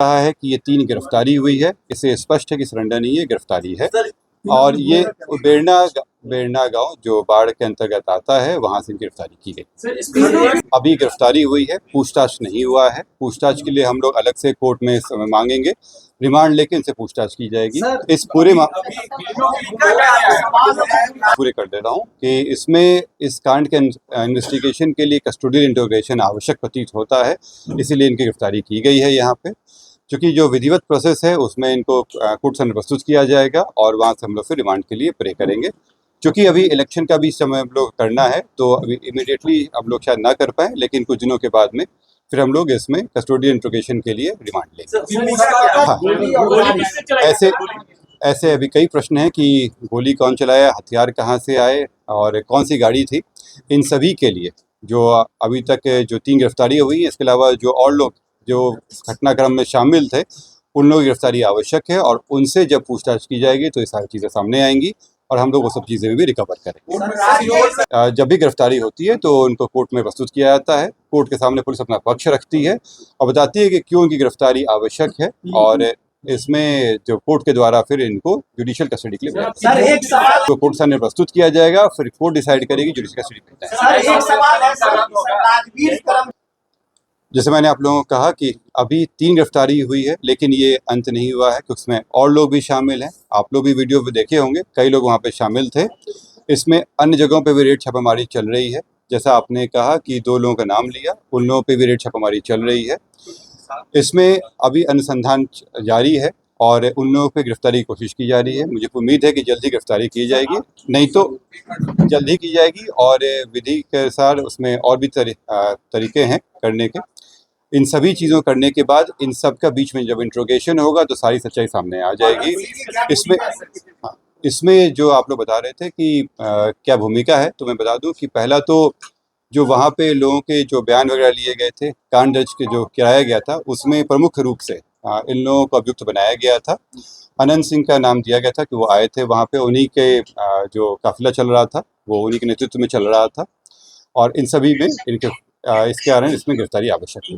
कहा है कि ये 3 गिरफ्तारी हुई है, इससे स्पष्ट है कि सरेंडर नहीं है, गिरफ्तारी है। और ये बेरना गांव जो बाढ़ के अंतर्गत आता है, वहां से गिरफ्तारी की गई। अभी गिरफ्तारी हुई है, पूछताछ नहीं हुआ है। पूछताछ के लिए हम लोग अलग से कोर्ट में समय मांगेंगे, रिमांड लेके इनसे पूछताछ की जाएगी। इस पूरे कर दे रहा हूँ कि इसमें इस कांड के इन्वेस्टिगेशन के लिए कस्टोडियल इंटरोगेशन आवश्यक प्रतीत होता है, इसीलिए इनकी गिरफ्तारी की गई है यहाँ पे। क्योंकि जो विधिवत प्रोसेस है उसमें इनको कोर्ट से प्रस्तुत किया जाएगा और वहाँ से हम लोग फिर रिमांड के लिए प्रे करेंगे। क्योंकि अभी इलेक्शन का भी समय हम लोग करना है, तो अभी इमीडिएटली हम लोग शायद ना कर पाए, लेकिन कुछ दिनों के बाद में फिर हम लोग इसमें कस्टोडियल इंट्रोगेशन के लिए रिमांड लेंगे। हाँ, ऐसे अभी कई प्रश्न हैं कि गोली कौन चलाया, हथियार कहाँ से आए और कौन सी गाड़ी थी। इन सभी के लिए जो अभी तक जो 3 गिरफ्तारियाँ हुई हैं, इसके अलावा जो और लोग जो घटनाक्रम में शामिल थे, उन लोगों की गिरफ्तारी आवश्यक है और उनसे जब पूछताछ की जाएगी तो ये सारी चीज़ें सामने आएंगी और हम लोग वो सब चीज़ें भी रिकवर करेंगे। जब भी गिरफ्तारी होती है तो उनको कोर्ट में प्रस्तुत किया जाता है। कोर्ट के सामने पुलिस अपना पक्ष रखती है और बताती है कि क्यों उनकी गिरफ्तारी आवश्यक है, और इसमें जो कोर्ट के द्वारा फिर इनको जुडिशियल कस्टडी के लिए तो कोर्ट सामने प्रस्तुत किया जाएगा, फिर कोर्ट डिसाइड करेगी जुडिशियल कस्टडी। जैसे मैंने आप लोगों को कहा कि अभी 3 गिरफ्तारी हुई है, लेकिन ये अंत नहीं हुआ है, क्योंकि उसमें और लोग भी शामिल हैं। आप लोग भी वीडियो पे देखे होंगे, कई लोग वहाँ पे शामिल थे। इसमें अन्य जगहों पे भी रेड छापामारी चल रही है। जैसा आपने कहा कि 2 लोगों का नाम लिया, उन लोगों पे भी रेड छापामारी चल रही है। इसमें अभी अनुसंधान जारी है और उन लोगों पे गिरफ्तारी की कोशिश की जा रही है। मुझे उम्मीद है कि जल्दी गिरफ्तारी की जाएगी, नहीं तो जल्दी की जाएगी और विधि के अनुसार उसमें और भी तरीके हैं करने के। इन सभी चीज़ों करने के बाद इन सब का बीच में जब इंट्रोगेशन होगा तो सारी सच्चाई सामने आ जाएगी। इसमें जो आप लोग बता रहे थे कि क्या भूमिका है, तो मैं बता दूं कि पहला तो जो वहाँ पे लोगों के जो बयान वगैरह लिए गए थे, कांड दर्ज के जो कराया गया था, उसमें प्रमुख रूप से इन लोगों को अभियुक्त बनाया गया था। अनंत सिंह का नाम दिया गया था कि वो आए थे वहाँ पे, उन्हीं के जो काफिला चल रहा था वो उन्हीं के नेतृत्व में चल रहा था, और इन सभी में इनके इसके कारण इसमें गिरफ्तारी आवश्यक है।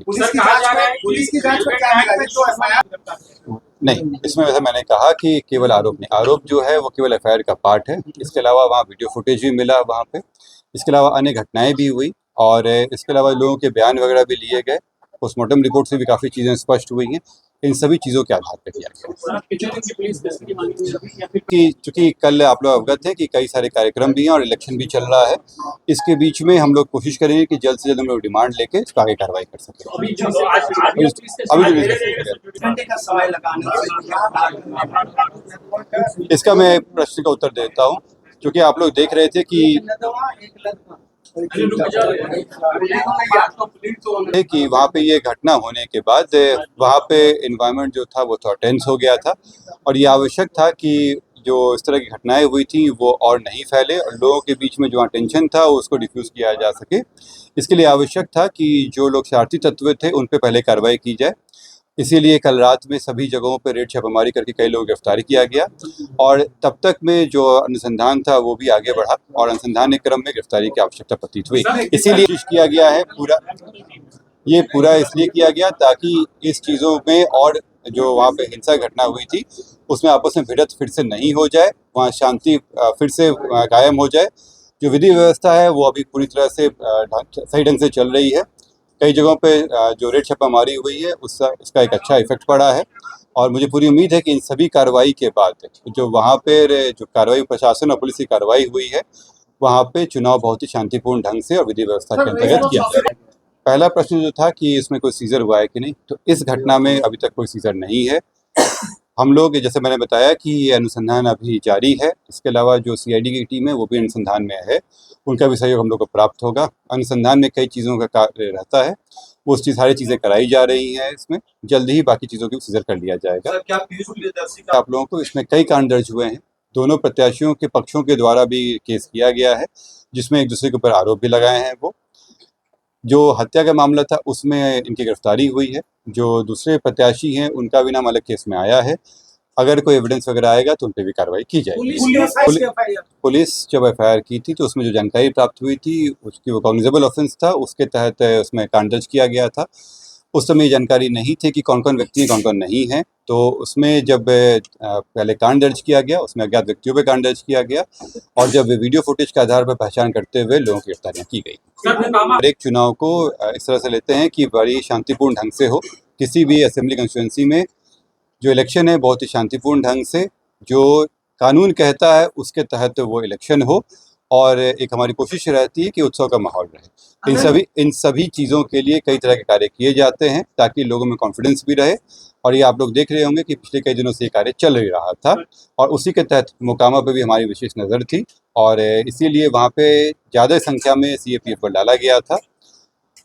नहीं, इसमें वैसे मैंने कहा कि केवल आरोप नहीं, आरोप जो है वो केवल एफआईआर का पार्ट है। इसके अलावा वहाँ वीडियो फुटेज भी मिला वहाँ पे, इसके अलावा अन्य घटनाएं भी हुई, और इसके अलावा लोगों के बयान वगैरह भी लिए गए। पोस्टमार्टम रिपोर्ट से भी काफ़ी चीज़ें स्पष्ट हुई हैं। इन सभी चीज़ों के आधार पर किया गया कि चूँकि कल आप लोग अवगत हैं कि कई सारे कार्यक्रम भी हैं और इलेक्शन भी चल रहा है। इसके बीच में हम लोग कोशिश करेंगे कि जल्द से जल्द हम लोग डिमांड लेके इस पर आगे कार्रवाई कर सकें। इसका मैं प्रश्न का उत्तर देता हूँ, क्योंकि आप लोग देख रहे थे कि वहाँ पे ये घटना होने के बाद वहाँ पे एनवायरनमेंट जो था वो थोड़ा टेंस हो गया था, और ये आवश्यक था कि जो इस तरह की घटनाएं हुई थी वो और नहीं फैले और लोगों के बीच में जो टेंशन था उसको डिफ्यूज़ किया जा सके। इसके लिए आवश्यक था कि जो लोग शरारती तत्व थे उन पे पहले कार्रवाई की जाए। इसीलिए कल रात में सभी जगहों पर रेड छापामारी करके कई लोगों को गिरफ्तार किया गया, और तब तक में जो अनुसंधान था वो भी आगे बढ़ा और अनुसंधान के क्रम में गिरफ्तारी की आवश्यकता प्रतीत हुई। इसीलिए किया गया है पूरा इसलिए किया गया ताकि इस चीज़ों में और जो वहाँ पे हिंसा घटना हुई थी उसमें आपस में भिड़त फिर से नहीं हो जाए, वहाँ शांति फिर से कायम हो जाए। जो विधि व्यवस्था है वो अभी पूरी तरह से सही ढंग से चल रही है। कई जगहों पे जो रेड छापामारी हुई है उसका एक अच्छा इफेक्ट पड़ा है, और मुझे पूरी उम्मीद है कि इन सभी कार्रवाई के बाद जो वहाँ पे जो कार्रवाई प्रशासन और पुलिस की कार्रवाई हुई है वहाँ पे चुनाव बहुत ही शांतिपूर्ण ढंग से और विधि व्यवस्था के अंतर्गत किया गया। पहला प्रश्न जो था कि इसमें कोई सीजर हुआ है कि नहीं, तो इस घटना में अभी तक कोई सीजर नहीं है। हम लोग, जैसे मैंने बताया कि ये अनुसंधान अभी जारी है। इसके अलावा जो सीआईडी की टीम है वो भी अनुसंधान में है, उनका भी सहयोग हम लोग को प्राप्त होगा। अनुसंधान में कई चीज़ों का कार्य रहता है, वो सारी चीज़ें कराई जा रही हैं। इसमें जल्द ही बाकी चीज़ों की सीजर कर लिया जाएगा। आप लोगों को इसमें कई कांड दर्ज हुए हैं, दोनों प्रत्याशियों के पक्षों के द्वारा भी केस किया गया है, जिसमें एक दूसरे के ऊपर आरोप भी लगाए हैं। वो जो हत्या का मामला था उसमें इनकी गिरफ्तारी हुई है। जो दूसरे प्रत्याशी हैं उनका भी नाम अलग केस में आया है। अगर कोई एविडेंस वगैरह आएगा तो उन पर भी कार्रवाई की जाएगी। पुलिस जब एफआईआर की थी तो उसमें जो जानकारी प्राप्त हुई थी उसकी वो कॉग्निजेबल ऑफेंस था, उसके तहत उसमें कांड दर्ज किया गया था। उस समय जानकारी नहीं थी कि कौन कौन व्यक्ति हैं, कौन कौन नहीं हैं। तो उसमें जब पहले कांड दर्ज किया गया, उसमें अज्ञात व्यक्तियों पे कांड दर्ज किया गया और जब वीडियो फुटेज के आधार पर पहचान करते हुए लोगों की गिरफ्तारियाँ की गई। हर एक चुनाव को इस तरह से लेते हैं कि बड़ी शांतिपूर्ण ढंग से हो। किसी भी असेंबली कंस्टिट्यूंसी में जो इलेक्शन है बहुत ही शांतिपूर्ण ढंग से, जो कानून कहता है उसके तहत वो इलेक्शन हो और एक हमारी कोशिश रहती है कि उत्सव का माहौल रहे। इन सभी चीज़ों के लिए कई तरह के कार्य किए जाते हैं ताकि लोगों में कॉन्फिडेंस भी रहे। और ये आप लोग देख रहे होंगे कि पिछले कई दिनों से ये कार्य चल ही रहा था और उसी के तहत मोकामा पे भी हमारी विशेष नज़र थी और इसीलिए वहाँ पे ज़्यादा संख्या में CAPF बल डाला गया था।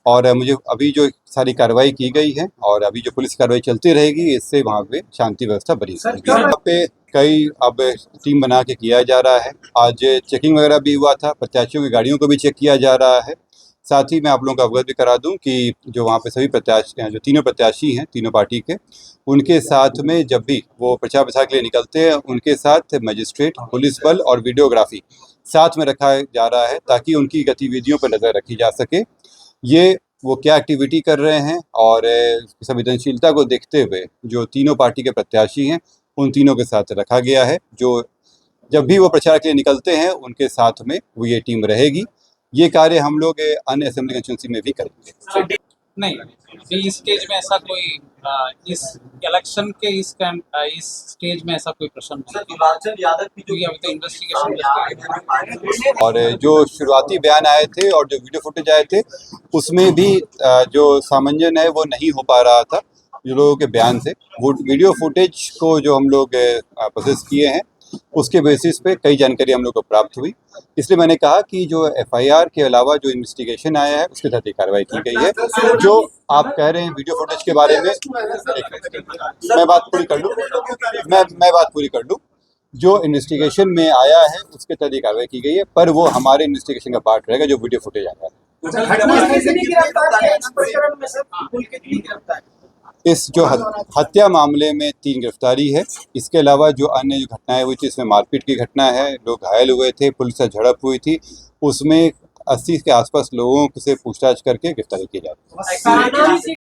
और मुझे अभी जो सारी कार्रवाई की गई है और अभी जो पुलिस कार्रवाई चलती रहेगी, इससे वहाँ पे शांति व्यवस्था बनी रहेगी। यहाँ पे कई अब टीम बना के किया जा रहा है। आज चेकिंग वगैरह भी हुआ था, प्रत्याशियों की गाड़ियों को भी चेक किया जा रहा है। साथ ही मैं आप लोगों को अवगत भी करा दूं कि जो वहाँ पे सभी प्रत्याशी हैं, जो तीनों प्रत्याशी हैं तीनों पार्टी के, उनके साथ में जब भी वो प्रचार प्रसार के लिए निकलते हैं, उनके साथ मजिस्ट्रेट, पुलिस बल और वीडियोग्राफी साथ में रखा जा रहा है ताकि उनकी गतिविधियों पर नज़र रखी जा सके। ये वो क्या एक्टिविटी कर रहे हैं और संवेदनशीलता को देखते हुए जो तीनों पार्टी के प्रत्याशी हैं उन तीनों के साथ रखा गया है। जो जब भी वो प्रचार के लिए निकलते हैं उनके साथ में वो ये टीम रहेगी। ये कार्य हम लोग अन्य असेंबली कंस्टिट्यूंसी में भी करेंगे। नहीं, अभी इस स्टेज में ऐसा कोई इस इलेक्शन के इस स्टेज में ऐसा कोई प्रश्न नहीं है क्योंकि अभी तो इन्वेस्टिगेशन। और जो शुरुआती बयान आए थे और जो वीडियो फुटेज आए थे उसमें भी जो सामंजस्य है वो नहीं हो पा रहा था जो लोगों के बयान से। वो वीडियो फुटेज को जो हम लोग प्रोसेस किए हैं उसके बेसिस पे कई जानकारी हम लोग को प्राप्त हुई। इसलिए मैंने कहा कि जो FIR के अलावा जो इन्वेस्टिगेशन आया है उसके तहत कार्रवाई की गई है। जो आप कह रहे हैं वीडियो फुटेज के बारे में, मैं बात पूरी कर लूँ, मैं बात पूरी कर लूँ। जो इन्वेस्टिगेशन में आया है उसके तहत कार्रवाई की गई है, पर वो हमारे इन्वेस्टिगेशन का पार्ट रहेगा जो वीडियो फुटेज आया है। इस जो हत्या मामले में 3 गिरफ्तारी है। इसके अलावा जो अन्य जो घटनाएं हुई थी, इसमें मारपीट की घटना है, लोग घायल हुए थे, पुलिस से झड़प हुई थी, उसमें 80 के आसपास लोगों से पूछताछ करके गिरफ्तारी की जाती है।